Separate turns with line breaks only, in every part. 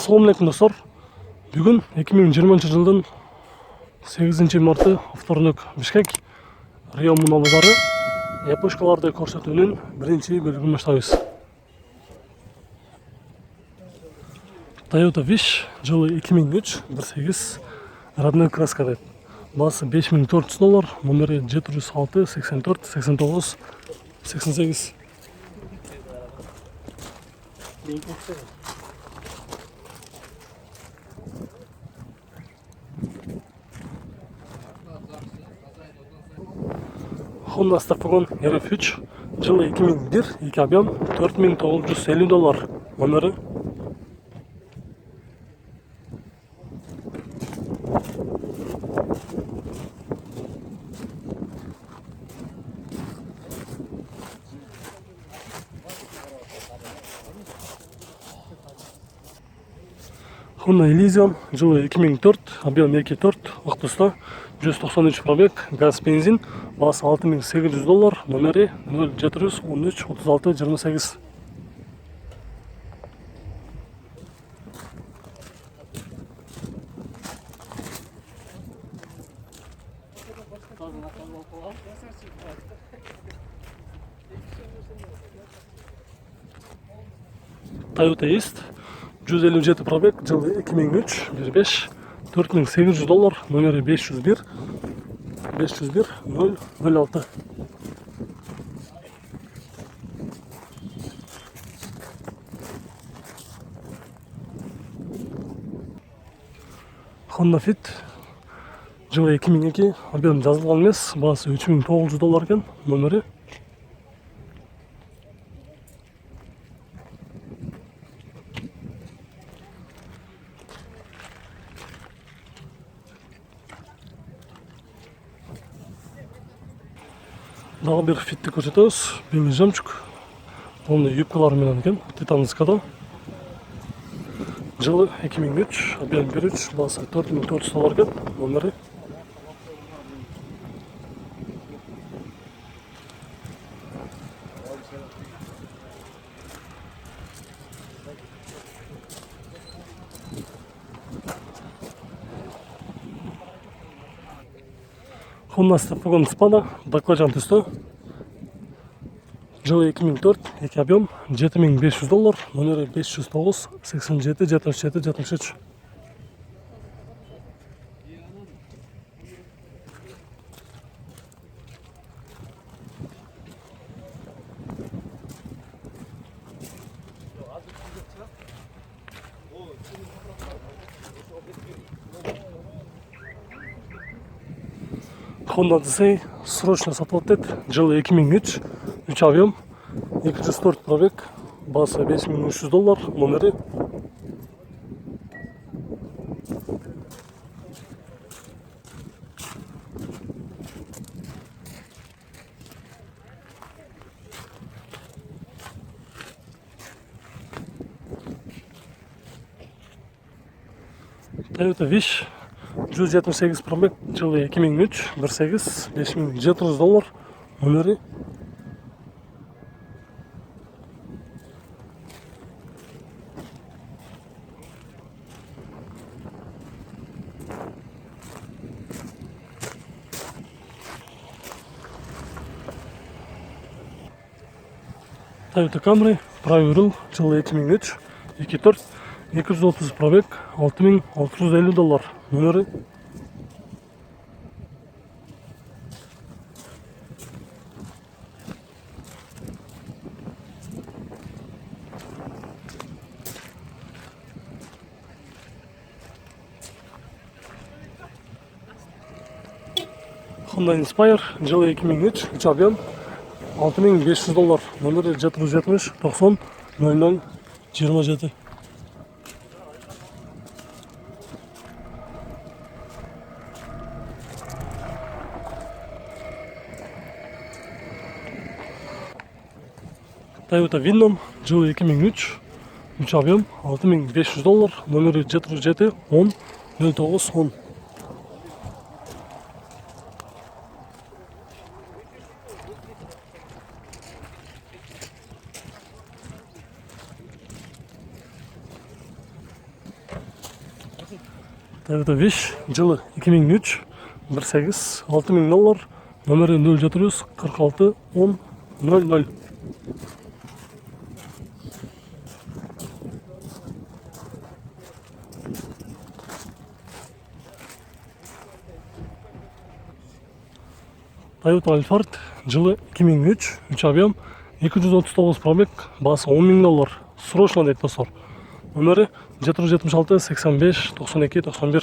Assalamu alaikum dostlar. Бүгін 2020 жылдың 8 марты вторник Бишкек Рио мұнавазары япошкаларды көрсетуінің бірінші бөлігін баштайбыз. Toyota Wish жылы 2003 1.8 родной краскада. Басы $5400, номері 706 84 89 88. Honda Stafagon RF3 жылы 2001 2 объем $4950, номері Honda Elysion жылы 2004 объем 2.4 Ақтоста 193 пробег, газ бензин, басы $6800, номері 0713 36 28. Toyota East 157 пробег, жылы 2003 1.5 $4800, номері 501 006. Honda Fit жылы 2002 объем жазылған емес, басы $3900 екен, номері Дағы бір фитті көрсетеміз. Белый жемчуг. Оны юбкаларымен екен, титанскада. Жылы 2003, объем 1.3, басы $4400 екен, номері Honda Stafagon Spada, баклажан түсті. Жылы 2004, 2 объем $7500, номері 509 87 77 73. Honda Odyssey срочно сатылып еді. Жылы 2003, 3 объем 204 пробег, басы $5300, номері Toyota Wish 178 пробег, жылы 2003 1.8 $5700, номері Toyota Camry, правый руль, жылы 2003 2.4 230 пробег, $6650, номері Honda Inspire, жылы 2003, 3 объем $6500, номері 770 90 00 27. Toyota Winnom, жылы 2003, 3 объем $6500, номері 707 10 09 10. Toyota Wish жылы 2003 1.8 $6.000 номері 0746 10 00. Toyota Alphard жылы 2003 3 объем 239 пробег, басы $10.000. Срочно дейді достар. Номері 776 85 92 91.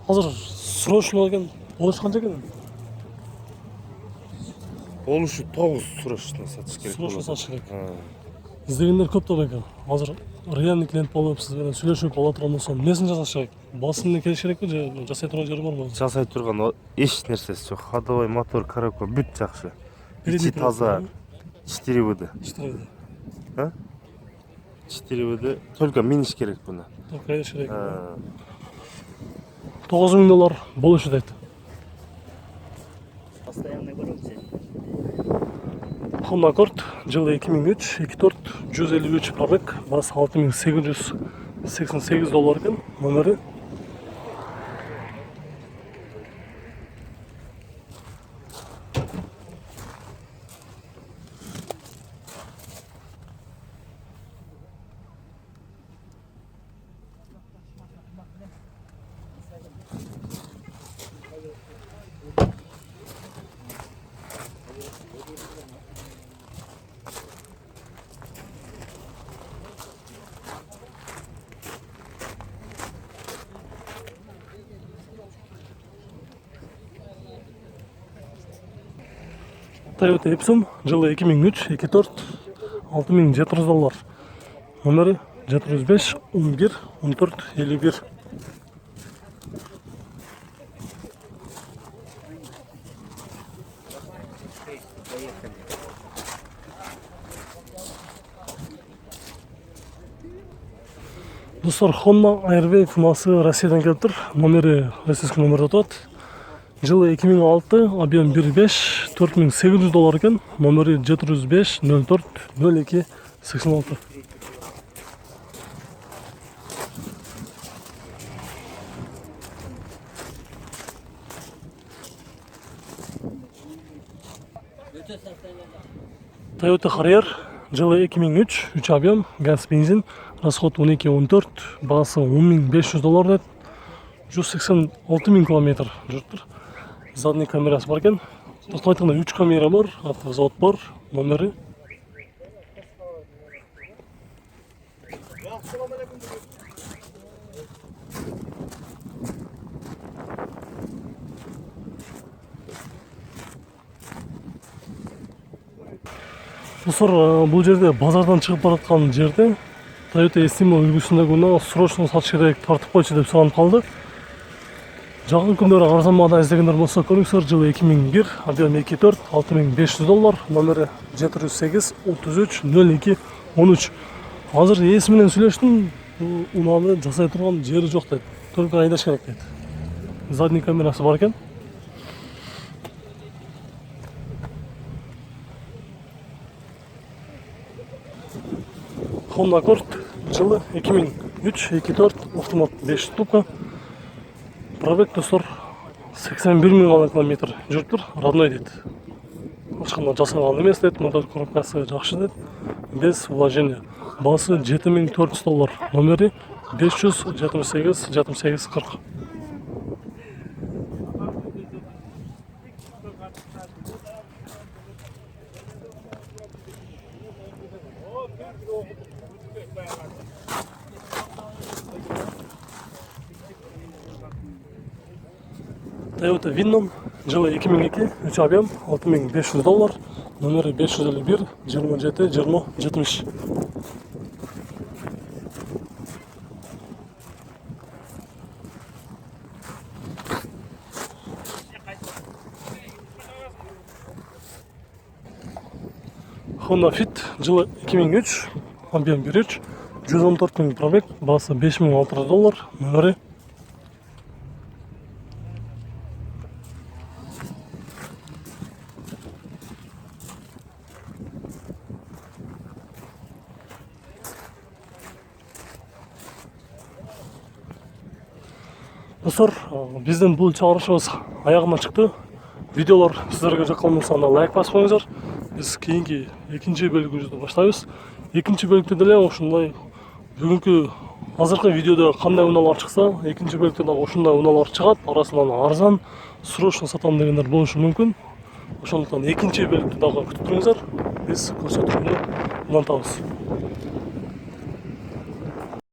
Hazır срочно деген болуш қанша екен?
Ол үшін 9 срочно сатыш керек.
Срочно сатыш керек. Іздегендер көп топ екен. Hazır реальный клиент болып сізбен сөйлесіп ала тұрған болсам, несін жасаш керек? Басын келіш керек пе, же жасай тұрған жері бар ма?
Жасай тұрған еш нәрсесі жоқ. Ходовой мотор, коробка бүт жақсы. Içi таза. 4 выды.
4 выды.
А? 4 выды. Только миниш керек бұны.
Только миниш керек. $9.000 болушы дейді.
Постоянный коррупция.
Honda Accord жылы 2003 2.4 153 пробег, басы $6.888 екен, номері. Toyota Epson жылы 2003 2.4 $6.700. Номері 705 11 14 51. Достар, Honda Airway фунасы Россиядан келіп тұр. Номері российский номерде тұрады. Жылы 2006, объем 1.5 $4.800 екен. Номері 705 04 02 86. Toyota Harrier жылы 2003 3 объем, газ бензин, расход 12-14, бағасы $10.500 деді. 186.000 км жүріп тұр. Задний камерасы бар екен. Тоқтайтында 3 камера бар, автовзавод бар, номері. Достар, бұл жерде базардан шығып баратқан жерде Toyota Estima үлгісіндегі оны срочно сатыш керек, тартып қойшы деп сұранып қалды. Жақын күндері арзанмада іздегендер болса көріңіздер. Жылы 2001, объем 2.4 $6.500, номері 708 33 02 13. Қазір есімінен сөйлештім, ұнаны жасай тұрған жері жоқ деді. Только айдаш керек деді. Задний камерасы бар екен. Honda Accord жылы 2003 2.4 автомат 5 ступка. Пробег достар 81.000 км жүріп тұр, родной дейді. Ешқандай жасалған емес деді, мотор коробкасы жақсы деді, без вложения. Басы $7.400, номері 578 68 40. Toyota Winnom жылы 2002 3 объем $6.500, номері 551 27 20 70. Honda Fit жылы 2003, объем 1.3, 114 000 пробег, бағасы $5600, нөмірі. Достар, біздің бұл чығарышымыз аяғына шықты. Видеолар сіздерге жаққан болса, лайк басып қойыңыздар. Біз кейінгі екінші бөлігімізді баштаймыз. Екінші бөлікте де осындай бүгінгі азырқы видеода қандай уналар шықса, екінші бөлікте де осындай уналар шығады. Арасынан арзан, срочно сатамын дегендер болушы мүмкін. Ошондуктан екінші бөлікте дағы күтіп тұрыңыздар. Біз көрсөтүүнү улантабыз.